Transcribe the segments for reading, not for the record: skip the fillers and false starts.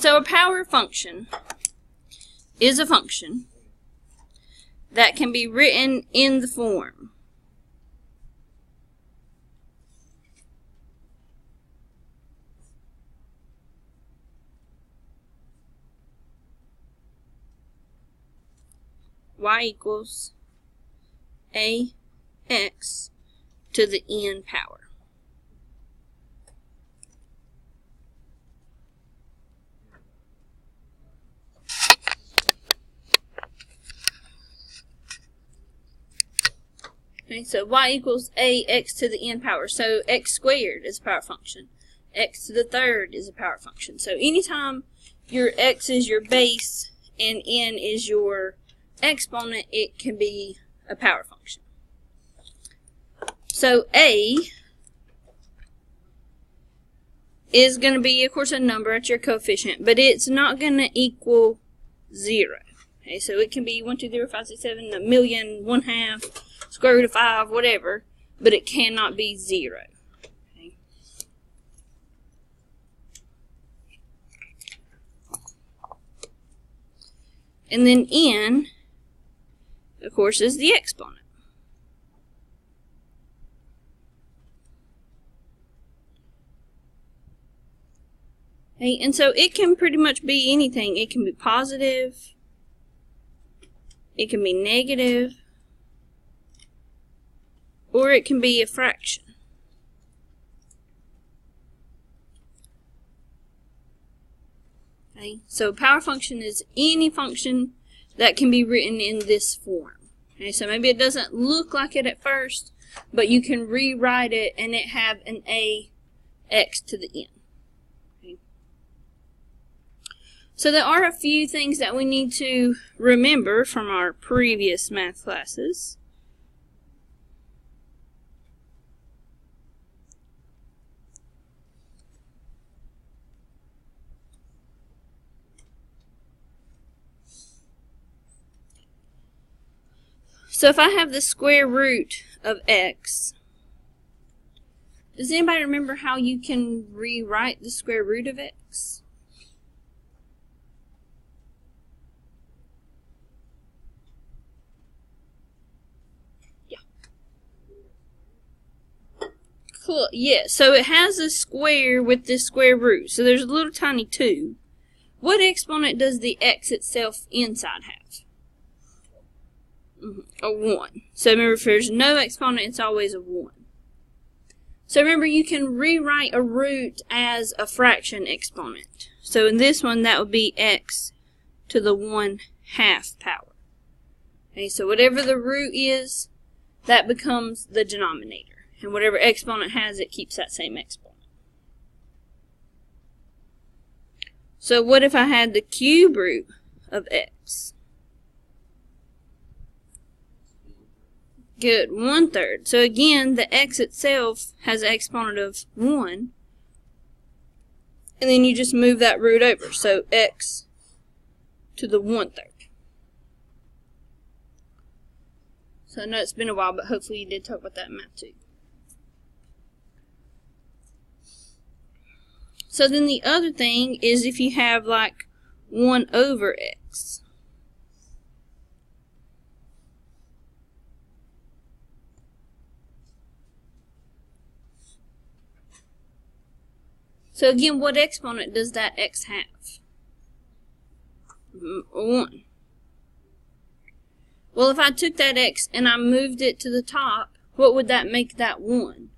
So a power function is a function that can be written in the form y equals ax to the n power. Okay, so y equals ax to the n power. So x squared is a power function. X to the third is a power function. So anytime your x is your base and n is your exponent, it can be a power function. So a is going to be, of course, a number at your coefficient, but it's not going to equal 0. Okay, so it can be 1, 2, 3, 4, 5, 6, 7, a million, 1/2, square root of 5, whatever, but it cannot be 0. Okay. And then n, of course, is the exponent. Okay, and so it can pretty much be anything. It can be positive, it can be negative, or it can be a fraction. Okay, so power function is any function that can be written in this form. Okay, so maybe it doesn't look like it at first, but you can rewrite it and it have an ax to the n. Okay. So there are a few things that we need to remember from our previous math classes. So if I have the square root of x, does anybody remember how you can rewrite the square root of x? Yeah. Cool. Yeah, so it has a square with this square root. So there's a little tiny 2. What exponent does the x itself inside have? A 1. So remember, if there's no exponent, it's always a 1. So remember, you can rewrite a root as a fraction exponent. So in this one, that would be x to the 1/2 power. Okay, so whatever the root is, that becomes the denominator. And whatever exponent has, it keeps that same exponent. So what if I had the cube root of x? Good, 1/3. So again, the x itself has an exponent of 1. And then you just move that root over. So x to the 1/3. So I know it's been a while, but hopefully you did talk about that in math too. So then the other thing is if you have like 1/x. So again, what exponent does that x have? 1. Well, if I took that x and I moved it to the top, what would that make that 1?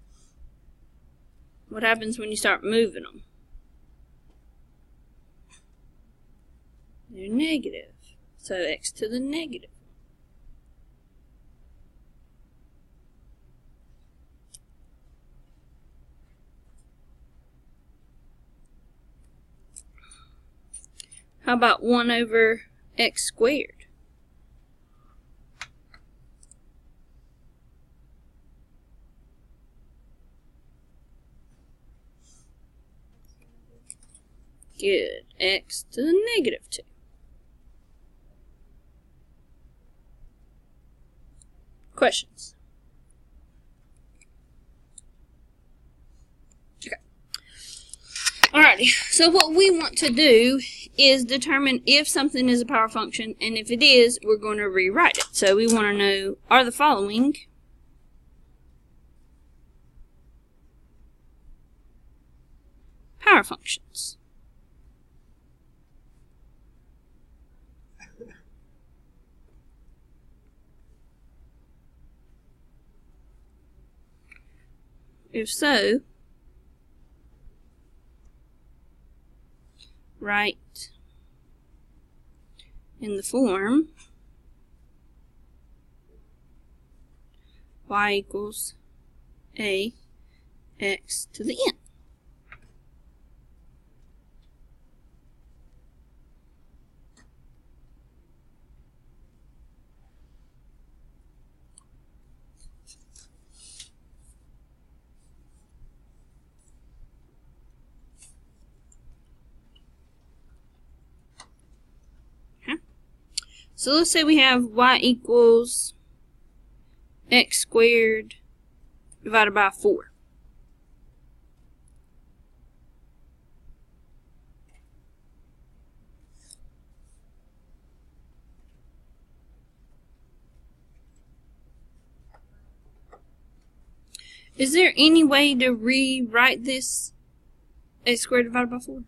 What happens when you start moving them? They're negative. So x to the negative. How about 1/x squared? Good. X to the -2. Questions? Okay. Alright. Alrighty, so what we want to do is determine if something is a power function, and if it is, we're going to rewrite it. So we want to know, are the following power functions? If so, write in the form y equals a x to the n. So let's say we have y equals x squared divided by 4. Is there any way to rewrite this x squared divided by 4?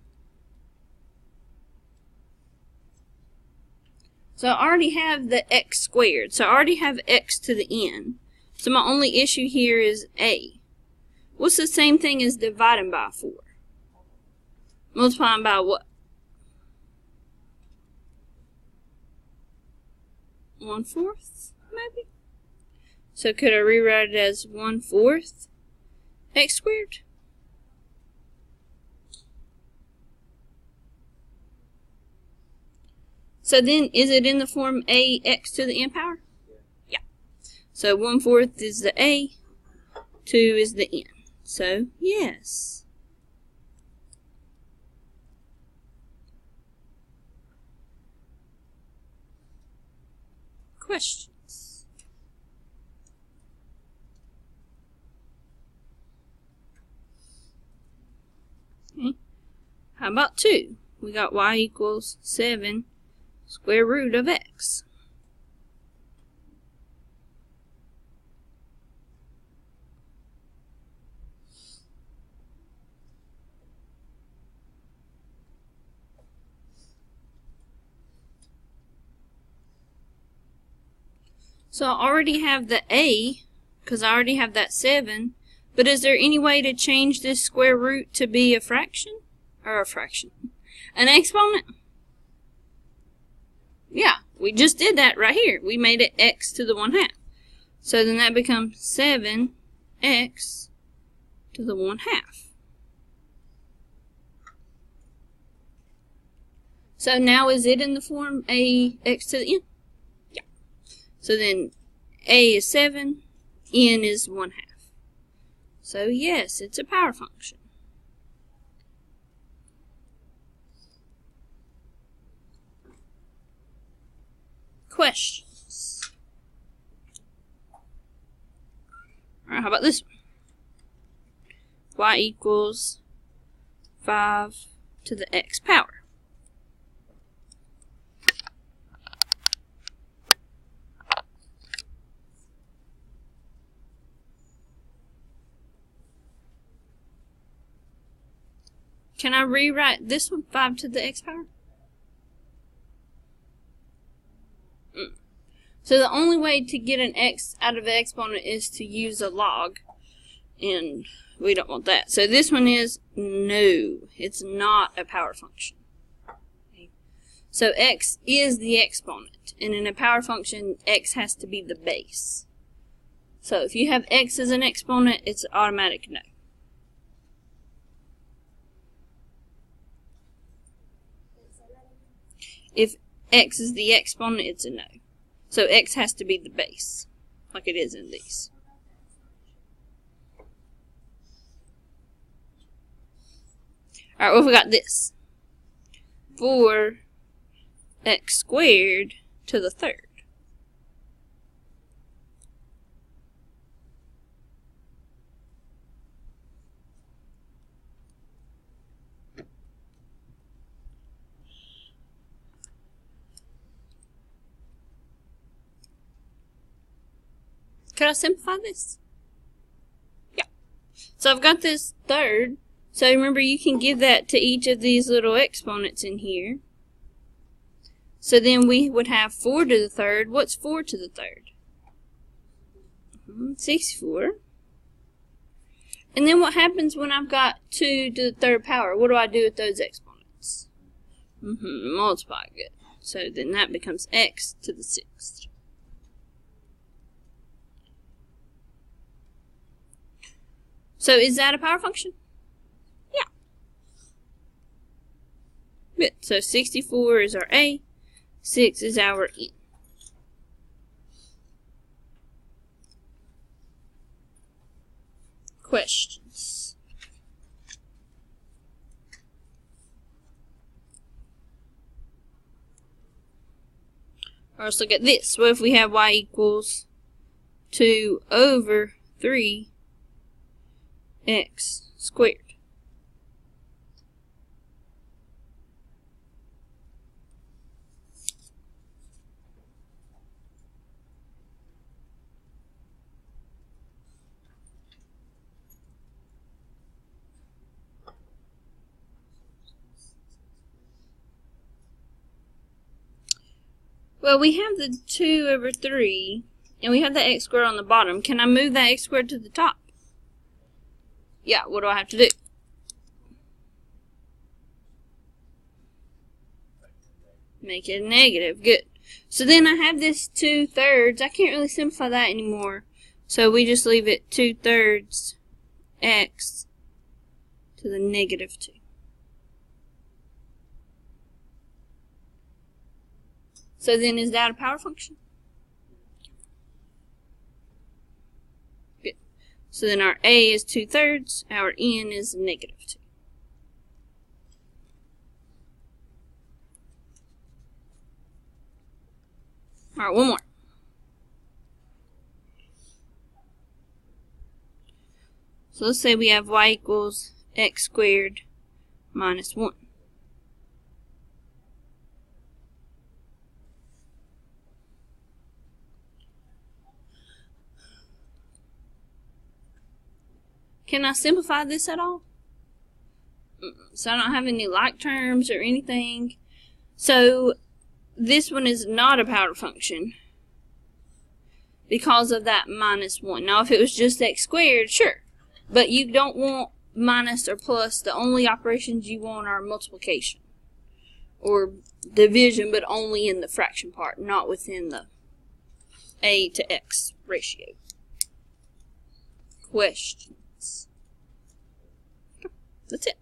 So I already have the x squared. So I already have x to the n. So my only issue here is a. What's the same thing as dividing by 4? Multiplying by what? 1/4, maybe? So could I rewrite it as 1/4 x squared? So then, is it in the form a x to the n power? Yeah. So 1/4 is the a, 2 is the n. So, yes. Questions? Okay. How about 2? We got y equals 7 square root of x. So I already have the a, because I already have that 7, but is there any way to change this square root to be a fraction? Or a fraction? An exponent? Yeah, we just did that right here. We made it x to the 1/2. So then that becomes 7x to the 1/2. So now is it in the form a x to the n? Yeah. So then a is 7, n is 1/2. So yes, it's a power function. Questions? Alright, how about this one? Y equals 5 to the x power. Can I rewrite this one 5 to the x power? So the only way to get an x out of an exponent is to use a log, and we don't want that. So this one is no, it's not a power function. Okay. So x is the exponent, and in a power function, x has to be the base. So if you have x as an exponent, it's automatic no. If x is the exponent, it's a no. So x has to be the base, like it is in these. Alright, what if we got this? 4x squared to the 3rd. Could I simplify this? Yeah. So I've got this third. So remember, you can give that to each of these little exponents in here. So then we would have 4 to the third. What's 4 to the third? 64. And then what happens when I've got 2 to the third power? What do I do with those exponents? Multiply. Good. So then that becomes x to the 6th. So is that a power function? Yeah. Good. So 64 is our A. 6 is our N. Questions? Or let's look at this. What if we have y equals 2 over 3 x squared? Well, we have the 2 over 3, and we have the x squared on the bottom. Can I move that x squared to the top? Yeah, what do I have to do? Make it a negative. Good. So then I have this 2/3. I can't really simplify that anymore. So we just leave it 2/3 x to the negative 2. So then is that a power function? Good. So then our A is 2/3, our N is negative 2. Alright, one more. So let's say we have y equals x squared minus 1. Can I simplify this at all? So I don't have any like terms or anything. So this one is not a power function because of that minus 1. Now if it was just x squared, sure. But you don't want minus or plus. The only operations you want are multiplication or division, but only in the fraction part, not within the a to x ratio. Questions? That's it.